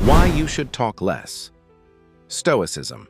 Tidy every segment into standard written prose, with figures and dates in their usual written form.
Why you should talk less. Stoicism.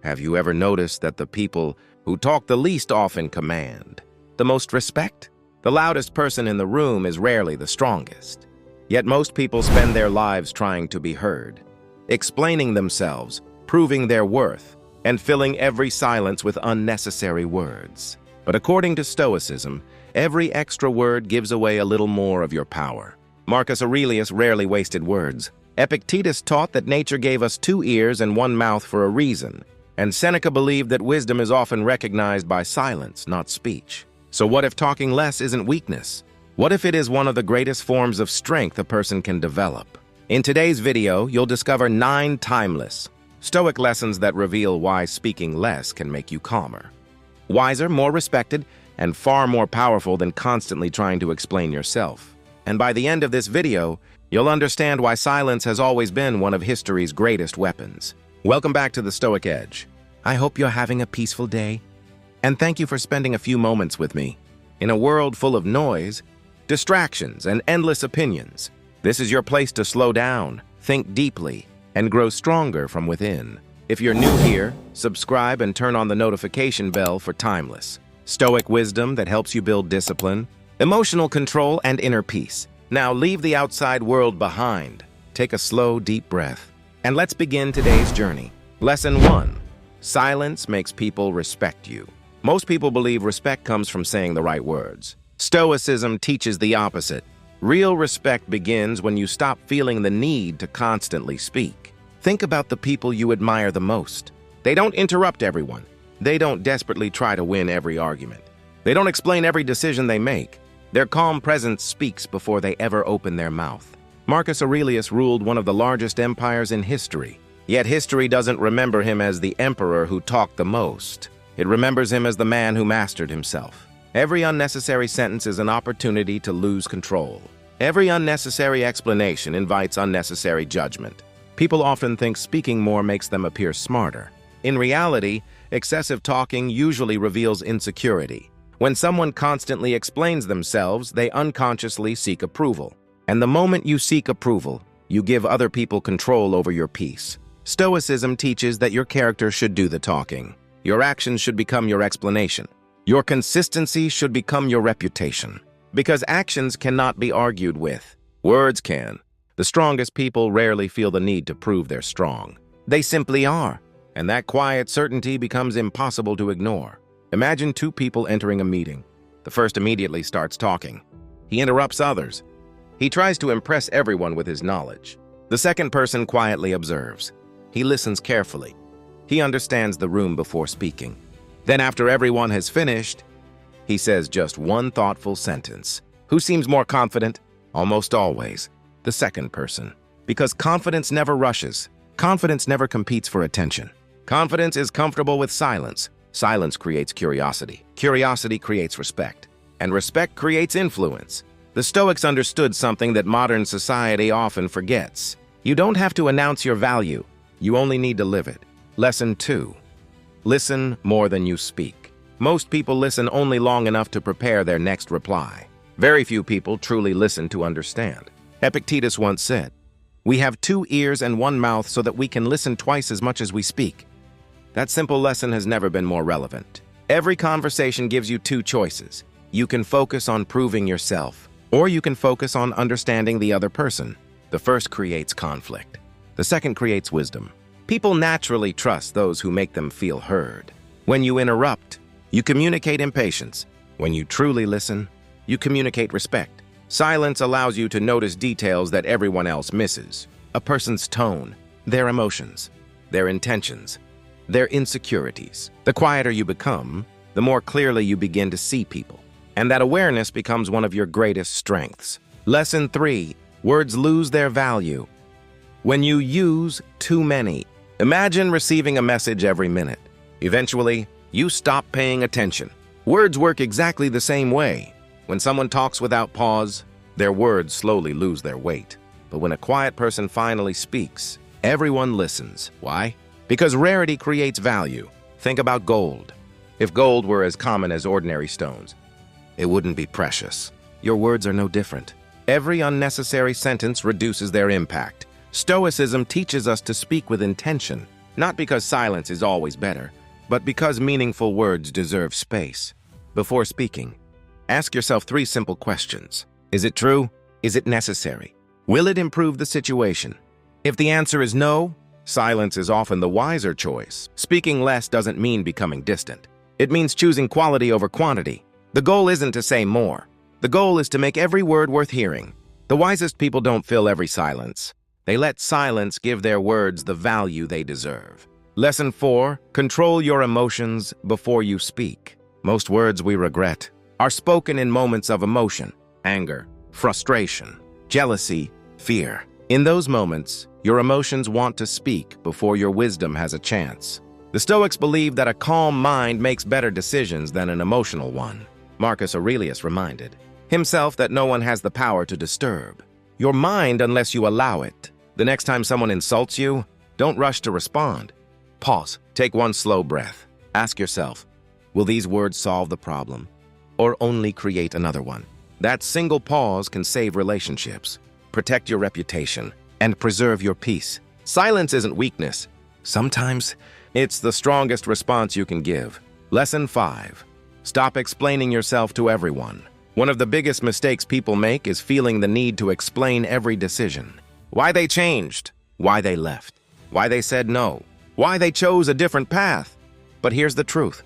Have you ever noticed that the people who talk the least often command the most respect? The loudest person in the room is rarely the strongest. Yet most people spend their lives trying to be heard, explaining themselves, proving their worth, and filling every silence with unnecessary words. But according to Stoicism, every extra word gives away a little more of your power. Marcus Aurelius rarely wasted words. Epictetus taught that nature gave us 2 ears and 1 mouth for a reason, and Seneca believed that wisdom is often recognized by silence, not speech. So what if talking less isn't weakness? What if it is one of the greatest forms of strength a person can develop? In today's video, you'll discover 9 timeless, Stoic lessons that reveal why speaking less can make you calmer, wiser, more respected, and far more powerful than constantly trying to explain yourself. And by the end of this video, you'll understand why silence has always been one of history's greatest weapons. Welcome back to the Stoic Edge. I hope you're having a peaceful day, and thank you for spending a few moments with me. In a world full of noise, distractions, and endless opinions, this is your place to slow down, think deeply, and grow stronger from within. If you're new here, subscribe and turn on the notification bell for timeless Stoic wisdom that helps you build discipline, emotional control, and inner peace. Now leave the outside world behind. Take a slow, deep breath. And let's begin today's journey. Lesson 1. Silence makes people respect you. Most people believe respect comes from saying the right words. Stoicism teaches the opposite. Real respect begins when you stop feeling the need to constantly speak. Think about the people you admire the most. They don't interrupt everyone. They don't desperately try to win every argument. They don't explain every decision they make. Their calm presence speaks before they ever open their mouth. Marcus Aurelius ruled one of the largest empires in history. Yet history doesn't remember him as the emperor who talked the most. It remembers him as the man who mastered himself. Every unnecessary sentence is an opportunity to lose control. Every unnecessary explanation invites unnecessary judgment. People often think speaking more makes them appear smarter. In reality, excessive talking usually reveals insecurity. When someone constantly explains themselves, they unconsciously seek approval. And the moment you seek approval, you give other people control over your peace. Stoicism teaches that your character should do the talking. Your actions should become your explanation. Your consistency should become your reputation. Because actions cannot be argued with. Words can. The strongest people rarely feel the need to prove they're strong. They simply are. And that quiet certainty becomes impossible to ignore. Imagine 2 people entering a meeting. The first immediately starts talking. He interrupts others. He tries to impress everyone with his knowledge. The second person quietly observes. He listens carefully. He understands the room before speaking. Then after everyone has finished, he says just one thoughtful sentence. Who seems more confident? Almost always, the second person. Because confidence never rushes. Confidence never competes for attention. Confidence is comfortable with silence. Silence creates curiosity. Curiosity creates respect. And respect creates influence. The Stoics understood something that modern society often forgets. You don't have to announce your value. You only need to live it. Lesson 2. Listen more than you speak. Most people listen only long enough to prepare their next reply. Very few people truly listen to understand. Epictetus once said, "We have 2 ears and 1 mouth so that we can listen twice as much as we speak." That simple lesson has never been more relevant. Every conversation gives you 2 choices. You can focus on proving yourself, or you can focus on understanding the other person. The first creates conflict. The second creates wisdom. People naturally trust those who make them feel heard. When you interrupt, you communicate impatience. When you truly listen, you communicate respect. Silence allows you to notice details that everyone else misses. A person's tone, their emotions, their intentions, their insecurities. The quieter you become, the more clearly you begin to see people. And that awareness becomes one of your greatest strengths. Lesson 3. Words lose their value when you use too many. Imagine receiving a message every minute. Eventually, you stop paying attention. Words work exactly the same way. When someone talks without pause, their words slowly lose their weight. But when a quiet person finally speaks, everyone listens. Why? Because rarity creates value. Think about gold. If gold were as common as ordinary stones, it wouldn't be precious. Your words are no different. Every unnecessary sentence reduces their impact. Stoicism teaches us to speak with intention, not because silence is always better, but because meaningful words deserve space. Before speaking, ask yourself 3 simple questions. Is it true? Is it necessary? Will it improve the situation? If the answer is no, silence is often the wiser choice. Speaking less doesn't mean becoming distant. It means choosing quality over quantity. The goal isn't to say more. The goal is to make every word worth hearing. The wisest people don't fill every silence. They let silence give their words the value they deserve. Lesson 4, control your emotions before you speak. Most words we regret are spoken in moments of emotion, anger, frustration, jealousy, fear. In those moments, your emotions want to speak before your wisdom has a chance. The Stoics believe that a calm mind makes better decisions than an emotional one. Marcus Aurelius reminded himself that no one has the power to disturb your mind unless you allow it. The next time someone insults you, don't rush to respond. Pause, take one slow breath. Ask yourself, will these words solve the problem or only create another one? That single pause can save relationships, protect your reputation, and preserve your peace. Silence isn't weakness. Sometimes it's the strongest response you can give. Lesson 5, stop explaining yourself to everyone. One of the biggest mistakes people make is feeling the need to explain every decision. Why they changed, why they left, why they said no, why they chose a different path. But here's the truth.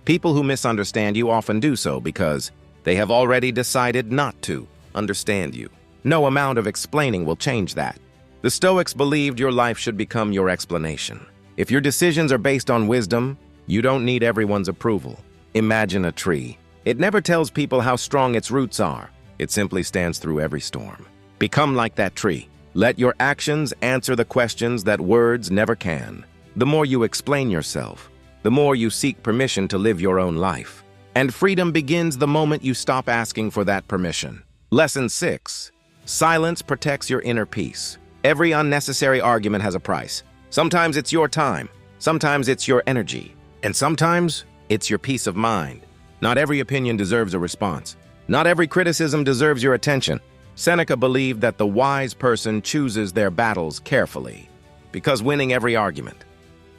People who misunderstand you often do so because they have already decided not to understand you. No amount of explaining will change that. The Stoics believed your life should become your explanation. If your decisions are based on wisdom, you don't need everyone's approval. Imagine a tree. It never tells people how strong its roots are. It simply stands through every storm. Become like that tree. Let your actions answer the questions that words never can. The more you explain yourself, the more you seek permission to live your own life. And freedom begins the moment you stop asking for that permission. Lesson 6. Silence protects your inner peace. Every unnecessary argument has a price. Sometimes it's your time, sometimes it's your energy, and sometimes it's your peace of mind. Not every opinion deserves a response. Not every criticism deserves your attention. Seneca believed that the wise person chooses their battles carefully, because winning every argument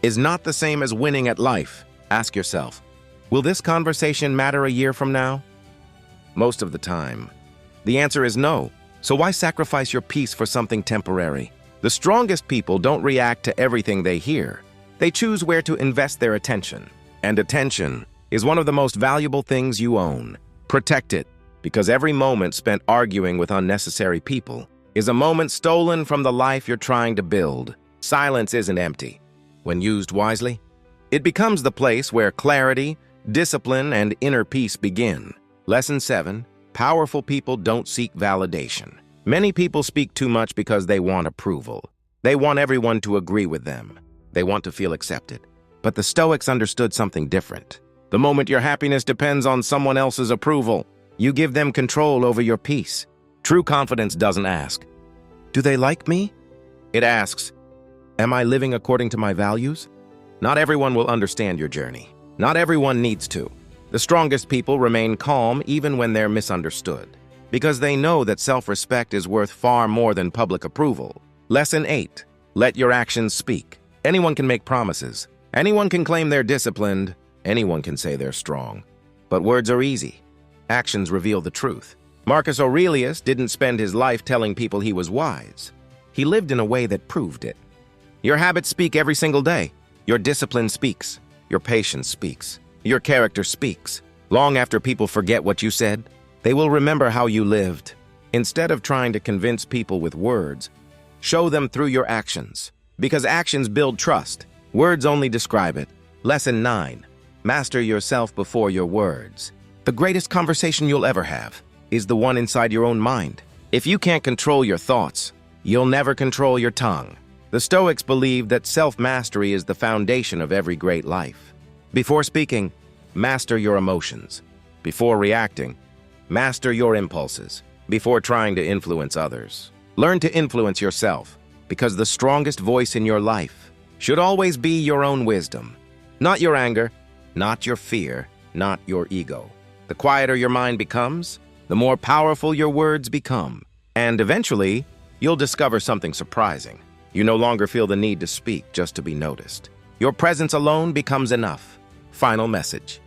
is not the same as winning at life. Ask yourself, will this conversation matter a year from now? Most of the time, the answer is no. So why sacrifice your peace for something temporary? The strongest people don't react to everything they hear. They choose where to invest their attention. And attention is one of the most valuable things you own. Protect it, because every moment spent arguing with unnecessary people is a moment stolen from the life you're trying to build. Silence isn't empty. When used wisely, it becomes the place where clarity, discipline, and inner peace begin. Lesson 7. Powerful people don't seek validation. Many people speak too much because they want approval. They want everyone to agree with them. They want to feel accepted. But the Stoics understood something different. The moment your happiness depends on someone else's approval, you give them control over your peace. True confidence doesn't ask, do they like me? It asks, am I living according to my values? Not everyone will understand your journey. Not everyone needs to. The strongest people remain calm even when they're misunderstood, because they know that self-respect is worth far more than public approval. Lesson 8. Let your actions speak. Anyone can make promises. Anyone can claim they're disciplined. Anyone can say they're strong. But words are easy. Actions reveal the truth. Marcus Aurelius didn't spend his life telling people he was wise. He lived in a way that proved it. Your habits speak every single day. Your discipline speaks. Your patience speaks. Your character speaks. Long after people forget what you said, they will remember how you lived. Instead of trying to convince people with words, show them through your actions. Because actions build trust. Words only describe it. Lesson 9. Master yourself before your words. The greatest conversation you'll ever have is the one inside your own mind. If you can't control your thoughts, you'll never control your tongue. The Stoics believe that self-mastery is the foundation of every great life. Before speaking, master your emotions. Before reacting, master your impulses. Before trying to influence others, learn to influence yourself, because the strongest voice in your life should always be your own wisdom. Not your anger, not your fear, not your ego. The quieter your mind becomes, the more powerful your words become. And eventually, you'll discover something surprising. You no longer feel the need to speak just to be noticed. Your presence alone becomes enough. Final message.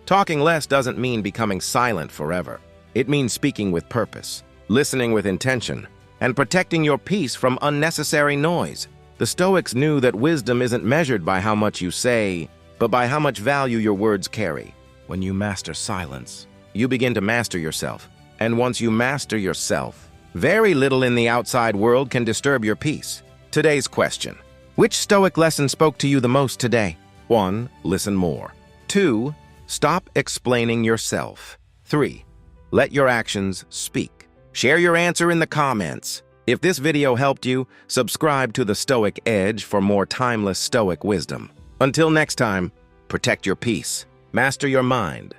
Talking less doesn't mean becoming silent forever. It means speaking with purpose, listening with intention, and protecting your peace from unnecessary noise. The Stoics knew that wisdom isn't measured by how much you say, but by how much value your words carry. When you master silence, you begin to master yourself. And once you master yourself, very little in the outside world can disturb your peace. Today's question. Which Stoic lesson spoke to you the most today? 1. Listen more. 2. Stop explaining yourself. 3. Let your actions speak. Share your answer in the comments. If this video helped you, subscribe to the Stoic Edge for more timeless Stoic wisdom. Until next time, protect your peace, master your mind,